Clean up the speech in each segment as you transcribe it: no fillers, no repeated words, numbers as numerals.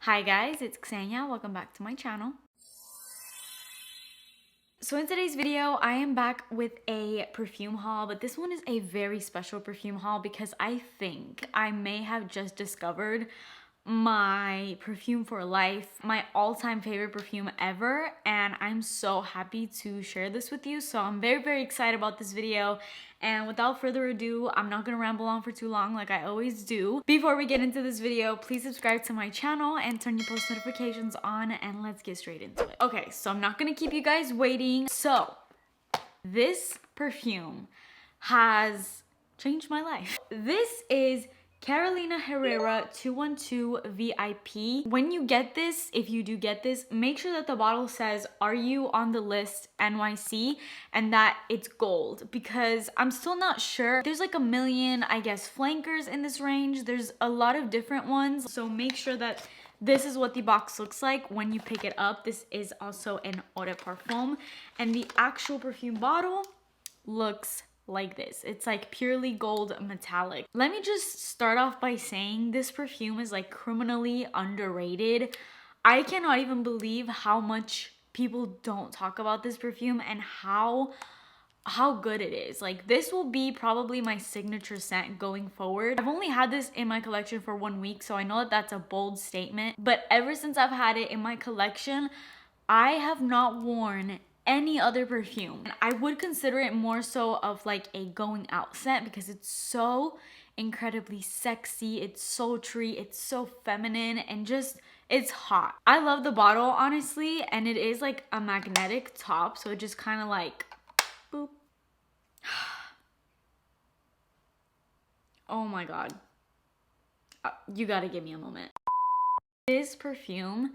Hi guys, it's Ksenia. Welcome back to my channel. So in today's video, I am back with a perfume haul, but this one is a very special perfume haul because I think I may have just discovered my perfume for life, my all-time favorite perfume ever, and I'm so happy to share this with you. So I'm very excited about this video, and without further ado, I'm not gonna ramble on for too long like I always do. Before we get into this video, please subscribe to my channel and turn your post notifications on, and let's get straight into it. Okay, so I'm not gonna keep you guys waiting. So this perfume has changed my life. This is Carolina Herrera 212 VIP. When you get this, if you do get this, make sure that the bottle says, "Are you on the list NYC?" and that it's gold, because I'm still not sure. There's like a million, I guess, flankers in this range. There's a lot of different ones. So make sure that this is what the box looks like when you pick it up. This is also an eau de parfum, and the actual perfume bottle looks like this. It's like purely gold metallic. Let me just start off by saying this perfume is like criminally underrated. I cannot even believe how much people don't talk about this perfume and how good it is. Like, this will be probably my signature scent going forward. I've only had this in my collection for 1 week, so I know that that's a bold statement, but ever since I've had it in my collection, I have not worn any other perfume. And I would consider it more so of like a going out scent because it's so incredibly sexy, it's sultry, it's so feminine, and just it's hot. I love the bottle, honestly, and it is like a magnetic top, so it just kind of like boop. Oh my god, you gotta give me a moment. This perfume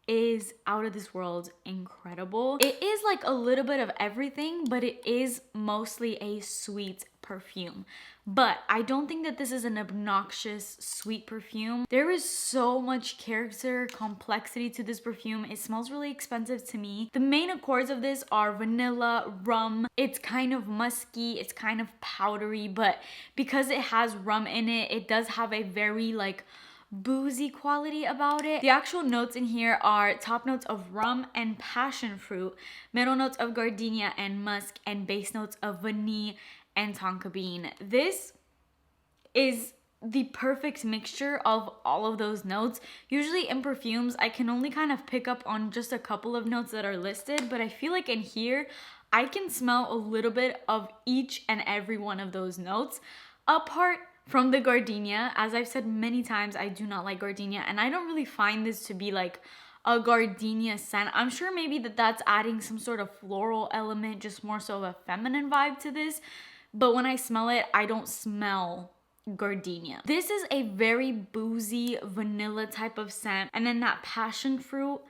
is out of this world incredible. It is like a little bit of everything, but it is mostly a sweet perfume. But I don't think that this is an obnoxious sweet perfume. There is so much character, complexity to this perfume. It smells really expensive to me. The main accords of this are vanilla, rum. It's kind of musky, it's kind of powdery, but because it has rum in it, it does have a very like boozy quality about it. The actual notes in here are top notes of rum and passion fruit, middle notes of gardenia and musk, and base notes of vanille and tonka bean. This is the perfect mixture of all of those notes. Usually in perfumes, I can only kind of pick up on just a couple of notes that are listed, but I feel like in here, I can smell a little bit of each and every one of those notes. Apart from the gardenia, as I've said many times, I do not like gardenia, and I don't really find this to be like a gardenia scent. I'm sure maybe that's adding some sort of floral element, just more so of a feminine vibe to this, but when I smell it, I don't smell gardenia. This is a very boozy vanilla type of scent, and then that passion fruit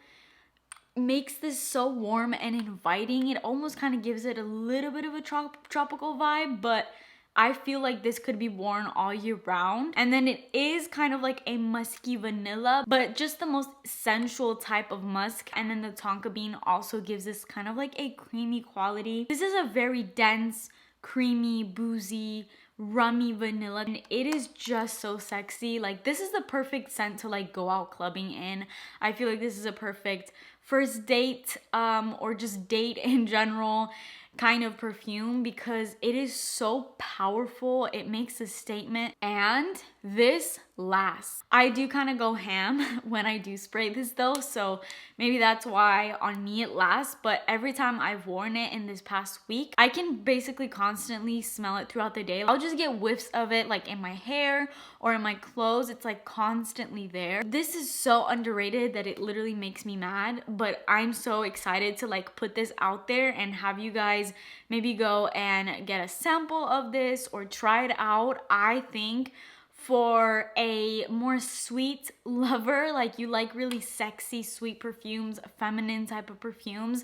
makes this so warm and inviting. It almost kind of gives it a little bit of a tropical vibe, but I feel like this could be worn all year round. And then it is kind of like a musky vanilla, but just the most sensual type of musk. And then the tonka bean also gives this kind of like a creamy quality. This is a very dense, creamy, boozy, rummy vanilla, and it is just so sexy. Like, this is the perfect scent to like go out clubbing in. I feel like this is a perfect first date or just date in general kind of perfume because it is so powerful. It makes a statement, and this lasts. I do kind of go ham when I do spray this though, so maybe that's why on me it lasts. But every time I've worn it in this past week, I can basically constantly smell it throughout the day. I'll just get whiffs of it like in my hair or in my clothes. It's like constantly there. This is so underrated that it literally makes me mad, but I'm so excited to like put this out there and have you guys maybe go and get a sample of this or try it out. I think for a more sweet lover, like you like really sexy, sweet perfumes, feminine type of perfumes,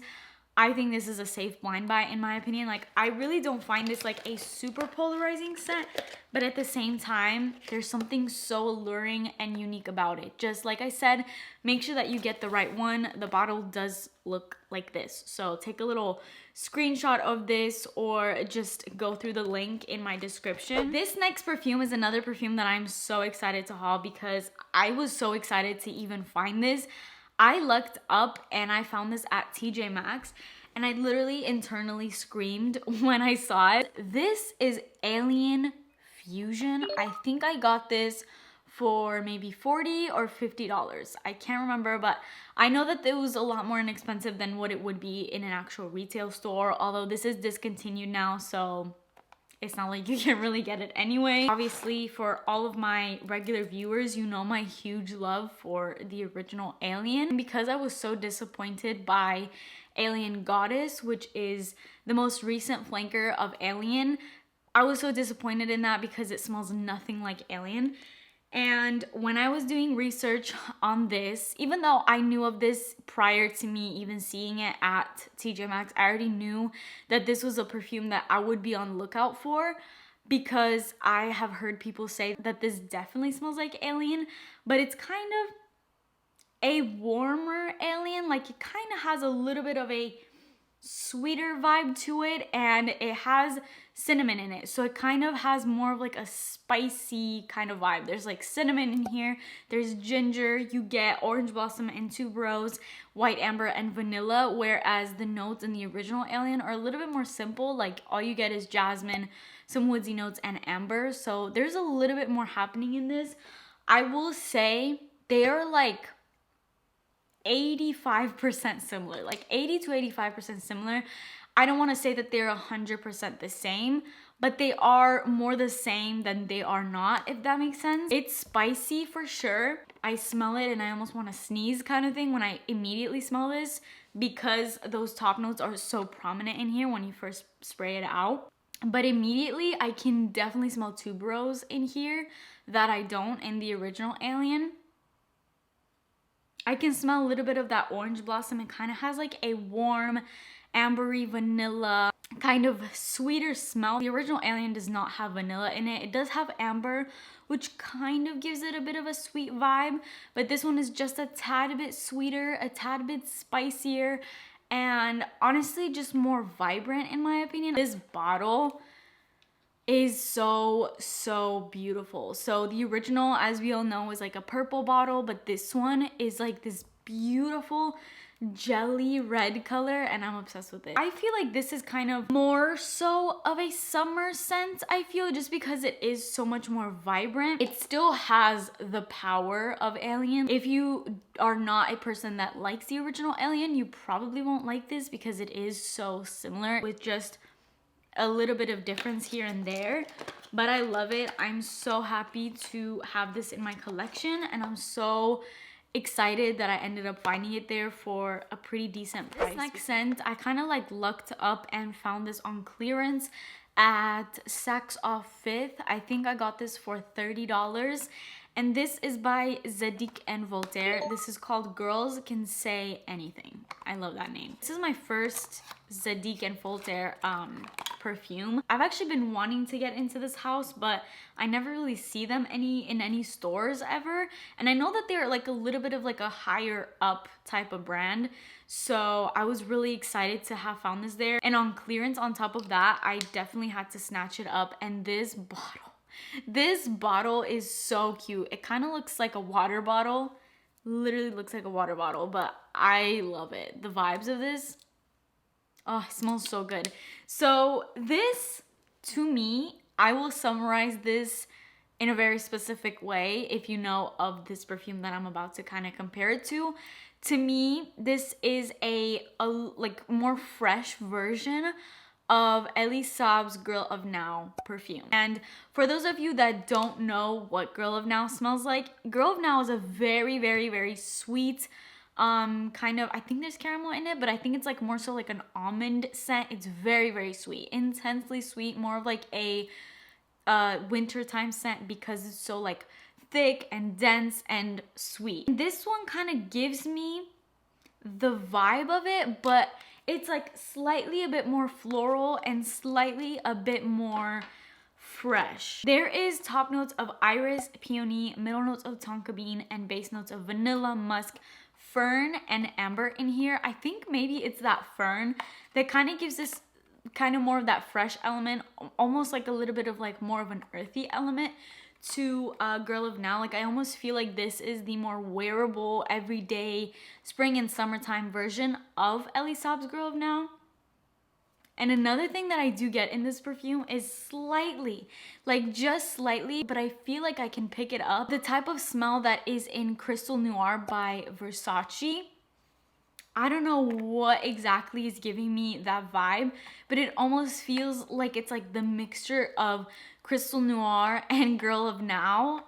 I think this is a safe blind buy in my opinion. Like, I really don't find this like a super polarizing scent, but at the same time, there's something so alluring and unique about it. Just like I said, make sure that you get the right one. The bottle does look like this. So take a little screenshot of this or just go through the link in my description. This next perfume is another perfume that I'm so excited to haul because I was so excited to even find this. I looked up and I found this at TJ Maxx and I literally internally screamed when I saw it. This is Alien Fusion. I think I got this for maybe $40 or $50. I can't remember, but I know that it was a lot more inexpensive than what it would be in an actual retail store, although this is discontinued now, so it's not like you can really get it anyway. Obviously, for all of my regular viewers, you know my huge love for the original Alien. And because I was so disappointed by Alien Goddess, which is the most recent flanker of Alien, I was so disappointed in that because it smells nothing like Alien. And when I was doing research on this, even though I knew of this prior to me even seeing it at TJ Maxx, I already knew that this was a perfume that I would be on the lookout for because I have heard people say that this definitely smells like Alien, but it's kind of a warmer Alien. Like, it kind of has a little bit of a sweeter vibe to it, and it has cinnamon in it, so it kind of has more of like a spicy kind of vibe. There's like cinnamon in here, there's ginger, you get orange blossom and tuberose, white amber, and vanilla, whereas the notes in the original Alien are a little bit more simple. Like, all you get is jasmine, some woodsy notes, and amber. So there's a little bit more happening in this. I will say they are like 85% similar, like 80 to 85% similar. I don't want to say that they're 100% the same, but they are more the same than they are not, if that makes sense. It's spicy for sure. I smell it and I almost want to sneeze kind of thing when I immediately smell this because those top notes are so prominent in here when you first spray it out. But immediately I can definitely smell tuberose in here that I don't in the original Alien. I can smell a little bit of that orange blossom. It kind of has like a warm, ambery vanilla kind of sweeter smell. The original Alien does not have vanilla in it. It does have amber, which kind of gives it a bit of a sweet vibe, but this one is just a tad bit sweeter, a tad bit spicier, and honestly just more vibrant in my opinion. This bottle is so beautiful. So the original, as we all know, is like a purple bottle, but this one is like this beautiful jelly red color, and I'm obsessed with it. I feel like this is kind of more so of a summer scent, I feel, just because it is so much more vibrant. It still has the power of Alien. If you are not a person that likes the original Alien, you probably won't like this because it is so similar with just a little bit of difference here and there, but I love it. I'm so happy to have this in my collection, and I'm so excited that I ended up finding it there for a pretty decent price. This next scent, I kind of like looked up and found this on clearance at Saks Off 5th. I think I got this for $30. And this is by Zadig and Voltaire. This is called Girls Can Say Anything. I love that name. This is my first Zadig and Voltaire perfume. I've actually been wanting to get into this house, but I never really see them in any stores ever. And I know that they're like a little bit of like a higher up type of brand. So I was really excited to have found this there. And on clearance on top of that, I definitely had to snatch it up. And this bottle is so cute. It kind of looks like a water bottle. Literally looks like a water bottle, but I love it. The vibes of this, oh, it smells so good. So this, to me, I will summarize this in a very specific way if you know of this perfume that I'm about to kind of compare it to. To me, this is a like more fresh version of Elie Saab's Girl of Now perfume. And for those of you that don't know what Girl of Now smells like, Girl of Now is a very sweet kind of, I think there's caramel in it, but I think it's like more so like an almond scent. It's very sweet, intensely sweet, more of like a wintertime scent because it's so like thick and dense and sweet. This one kind of gives me the vibe of it, but It's like slightly a bit more floral and slightly a bit more fresh. There is top notes of iris, peony, middle notes of tonka bean, and base notes of vanilla, musk, fern, and amber in here. I think maybe it's that fern that kind of gives this kind of more of that fresh element, almost like a little bit of like more of an earthy element to Girl of Now. Like I almost feel like this is the more wearable, everyday spring and summertime version of Elie Saab's Girl of Now. And another thing that I do get in this perfume is slightly, like just slightly, but I feel like I can pick it up, the type of smell that is in Crystal Noir by Versace. I don't know what exactly is giving me that vibe, but it almost feels like it's like the mixture of Crystal Noir and Girl of Now.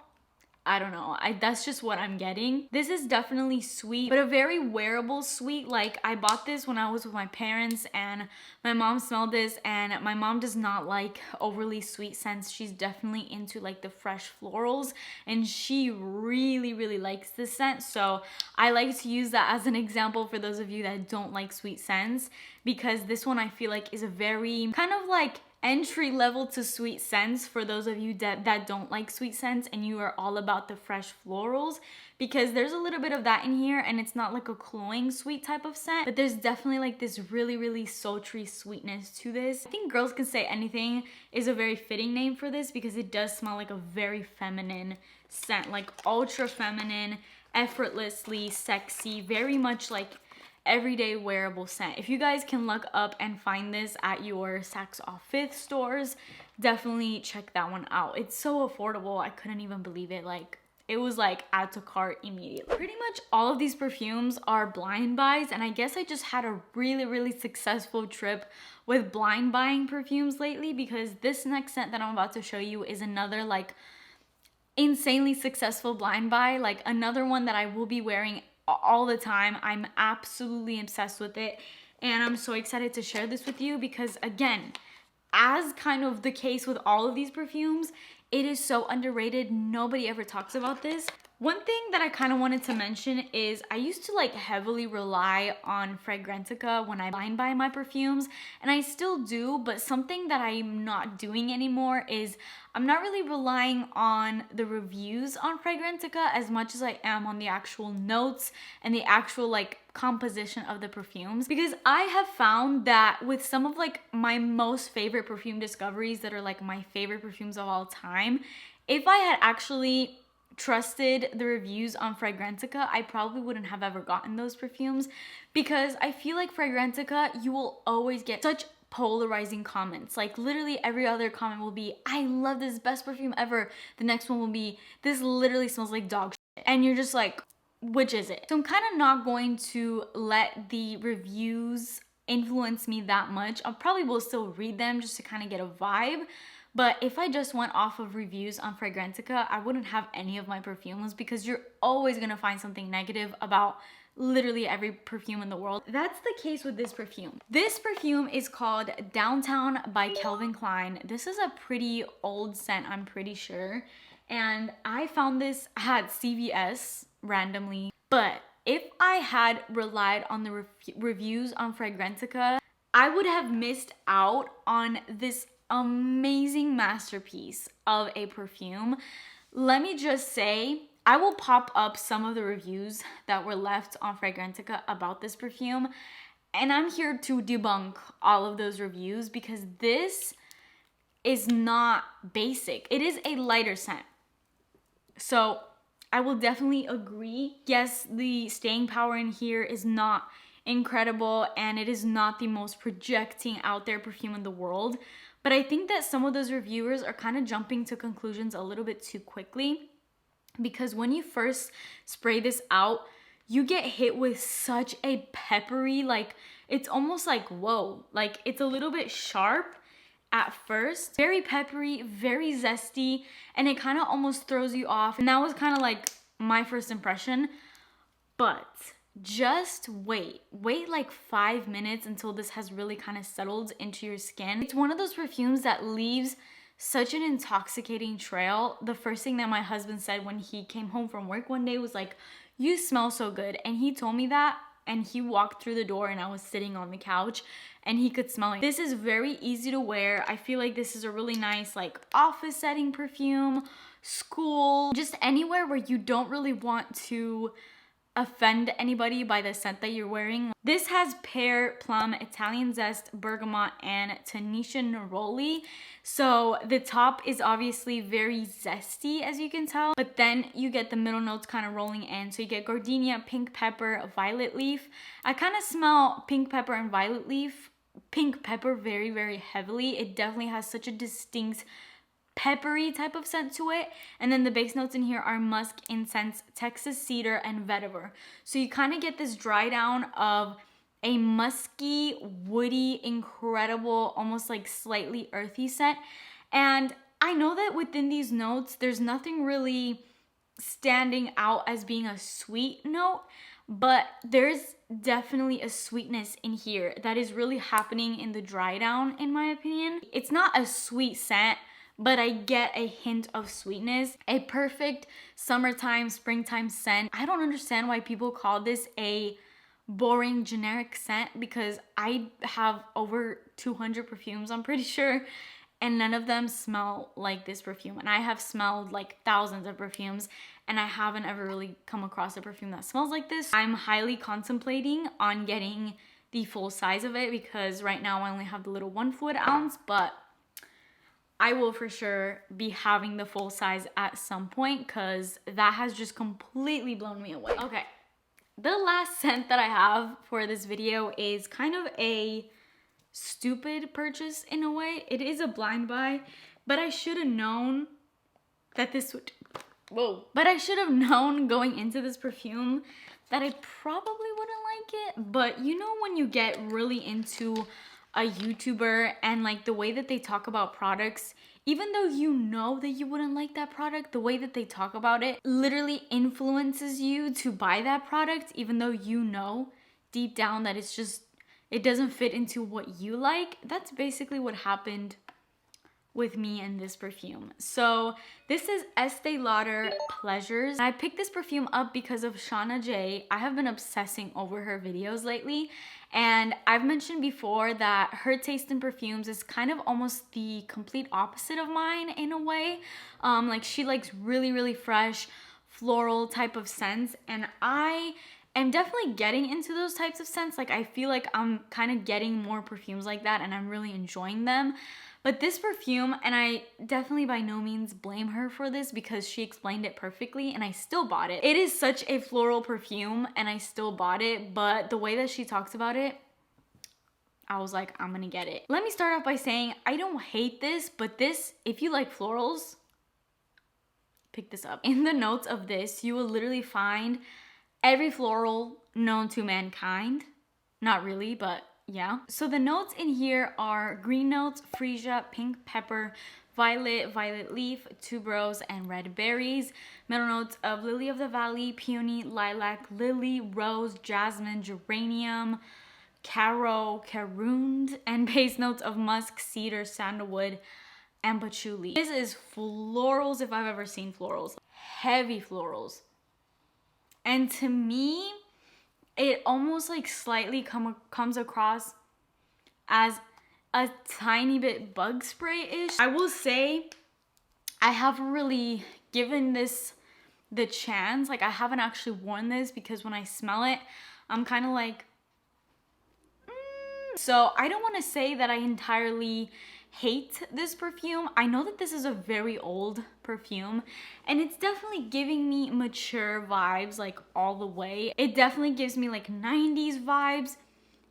I don't know, that's just what I'm getting. This is definitely sweet, but a very wearable sweet. Like I bought this when I was with my parents and my mom smelled this, and my mom does not like overly sweet scents. She's definitely into like the fresh florals, and she really likes this scent. So I like to use that as an example for those of you that don't like sweet scents, because this one I feel like is a very kind of like entry level to sweet scents for those of you that don't like sweet scents and you are all about the fresh florals, because there's a little bit of that in here, and it's not like a cloying sweet type of scent, but there's definitely like this really sultry sweetness to this. I think Girls Can Say Anything is a very fitting name for this, because it does smell like a very feminine scent, like ultra feminine, effortlessly sexy, very much like everyday wearable scent. If you guys can look up and find this at your Saks Off 5th stores, definitely check that one out. It's so affordable, I couldn't even believe it. Like it was like add to cart immediately. Pretty much all of these perfumes are blind buys, and I guess I just had a really successful trip with blind buying perfumes lately, because this next scent that I'm about to show you is another like insanely successful blind buy, like another one that I will be wearing all the time. I'm absolutely obsessed with it, and I'm so excited to share this with you, because again, as kind of the case with all of these perfumes, it is so underrated. Nobody ever talks about this. One thing that I kind of wanted to mention is I used to like heavily rely on Fragrantica when I blind buy my perfumes, and I still do, but something that I'm not doing anymore is I'm not really relying on the reviews on Fragrantica as much as I am on the actual notes and the actual like composition of the perfumes, because I have found that with some of like my most favorite perfume discoveries that are like my favorite perfumes of all time, if I had actually trusted the reviews on Fragrantica, I probably wouldn't have ever gotten those perfumes, because I feel like Fragrantica, you will always get such polarizing comments. Like literally every other comment will be, I love this, best perfume ever. The next one will be, this literally smells like dog shit. And you're just like, which is it? So I'm kind of not going to let the reviews influence me that much. I probably will still read them just to kind of get a vibe. But if I just went off of reviews on Fragrantica, I wouldn't have any of my perfumes, because you're always gonna find something negative about literally every perfume in the world. That's the case with this perfume. This perfume is called Downtown by Calvin Klein. This is a pretty old scent, I'm pretty sure. And I found this at CVS randomly. But if I had relied on the reviews on Fragrantica, I would have missed out on this amazing masterpiece of a perfume. Let me just say, I will pop up some of the reviews that were left on Fragrantica about this perfume, and I'm here to debunk all of those reviews, because this is not basic. It is a lighter scent. So I will definitely agree. Yes, the staying power in here is not incredible, and it is not the most projecting out there perfume in the world. But I think that some of those reviewers are kind of jumping to conclusions a little bit too quickly, because when you first spray this out, you get hit with such a peppery, like it's almost like, whoa, like it's a little bit sharp at first, very peppery, very zesty, and it kind of almost throws you off. And that was kind of like my first impression. But just wait like 5 minutes until this has really kind of settled into your skin. It's one of those perfumes that leaves such an intoxicating trail. The first thing that my husband said when he came home from work one day was like, you smell so good. And he told me that and he walked through the door and I was sitting on the couch and he could smell it. This is very easy to wear. I feel like this is a really nice like office setting perfume, school, just anywhere where you don't really want to offend anybody by the scent that you're wearing. This has pear, plum, Italian zest, bergamot, and Tanisha neroli. So the top is obviously very zesty, as you can tell, but then you get the middle notes kind of rolling in. So you get gardenia, pink pepper, violet leaf. I kind of smell pink pepper and violet leaf. Pink pepper very, very heavily. It definitely has such a distinct peppery type of scent to it. And then the base notes in here are musk, incense, Texas cedar, and vetiver. So you kind of get this dry down of a musky, woody, incredible, almost like slightly earthy scent. And I know that within these notes, there's nothing really standing out as being a sweet note, but there's definitely a sweetness in here that is really happening in the dry down, in my opinion. It's not a sweet scent, but I get a hint of sweetness. A perfect summertime, springtime scent. I don't understand why people call this a boring generic scent, because I have over 200 perfumes, I'm pretty sure, and none of them smell like this perfume. And I have smelled like thousands of perfumes, and I haven't ever really come across a perfume that smells like this. I'm highly contemplating on getting the full size of it, because right now I only have the little 1 fluid ounce, but I will for sure be having the full size at some point, because that has just completely blown me away. Okay, the last scent that I have for this video is kind of a stupid purchase in a way. It is a blind buy, but I should have known that this would, but I should have known going into this perfume that I probably wouldn't like it. But you know when you get really into a YouTuber and like the way that they talk about products, even though you know that you wouldn't like that product, the way that they talk about it literally influences you to buy that product, even though you know deep down that it's just, it doesn't fit into what you like. That's basically what happened with me and this perfume. So this is Estee Lauder Pleasures. I picked this perfume up because of Shauna J. I have been obsessing over her videos lately, and I've mentioned before that her taste in perfumes is kind of almost the complete opposite of mine in a way. Like she likes really, really fresh, floral type of scents, and I am definitely getting into those types of scents. Like I feel like I'm kind of getting more perfumes like that, and I'm really enjoying them. But this perfume, and I definitely by no means blame her for this because she explained it perfectly and I still bought it. It is such a floral perfume and I still bought it, but the way that she talks about it, I was like, I'm gonna get it. Let me start off by saying I don't hate this, but this, if you like florals, pick this up. In the notes of this, you will literally find every floral known to mankind. Not really, but yeah. So the notes in here are green notes, freesia, pink pepper, violet, violet leaf, tuberose, and red berries. Middle notes of lily of the valley, peony, lilac, lily, rose, jasmine, geranium, caro, carooned, and base notes of musk, cedar, sandalwood, and patchouli. This is florals if I've ever seen florals. Heavy florals. And to me, it almost like slightly comes across as a tiny bit bug spray-ish. I will say I haven't really given this the chance. Like I haven't actually worn this because when I smell it, I'm kind of like, So I don't want to say that I entirely hate this perfume. I know that this is a very old perfume and it's definitely giving me mature vibes like all the way. It definitely gives me like 90s vibes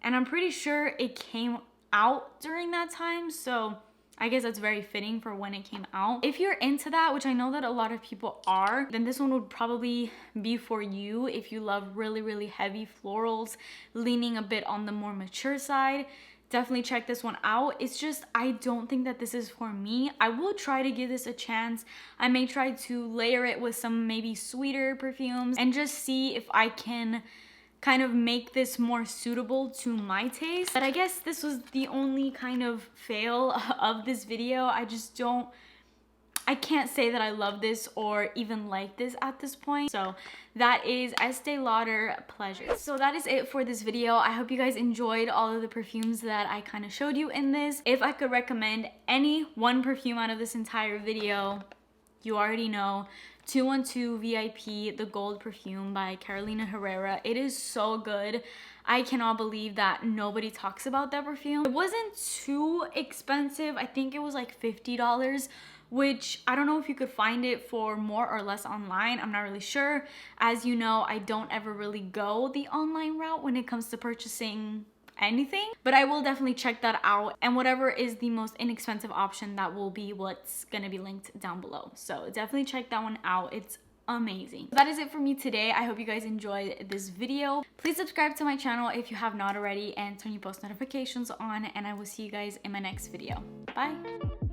and I'm pretty sure it came out during that time, so I guess that's very fitting for when it came out. If you're into that, which I know that a lot of people are, then this one would probably be for you if you love really, really heavy florals, leaning a bit on the more mature side. Definitely check this one out. It's just, I don't think that this is for me. I will try to give this a chance. I may try to layer it with some maybe sweeter perfumes and just see if I can kind of make this more suitable to my taste. But I guess this was the only kind of fail of this video. I I can't say that I love this or even like this at this point. So that is Estee Lauder Pleasure. So that is it for this video. I hope you guys enjoyed all of the perfumes that I kind of showed you in this. If I could recommend any one perfume out of this entire video, you already know 212 VIP, the Gold Perfume by Carolina Herrera. It is so good. I cannot believe that nobody talks about that perfume. It wasn't too expensive. I think it was like $50, which I don't know if you could find it for more or less online. I'm not really sure. As you know, I don't ever really go the online route when it comes to purchasing anything, but I will definitely check that out, and whatever is the most inexpensive option, that will be what's gonna be linked down below. So definitely check that one out. It's amazing. That is it for me today. I hope you guys enjoyed this video. Please subscribe to my channel if you have not already, and turn your post notifications on, and I will see you guys in my next video. Bye.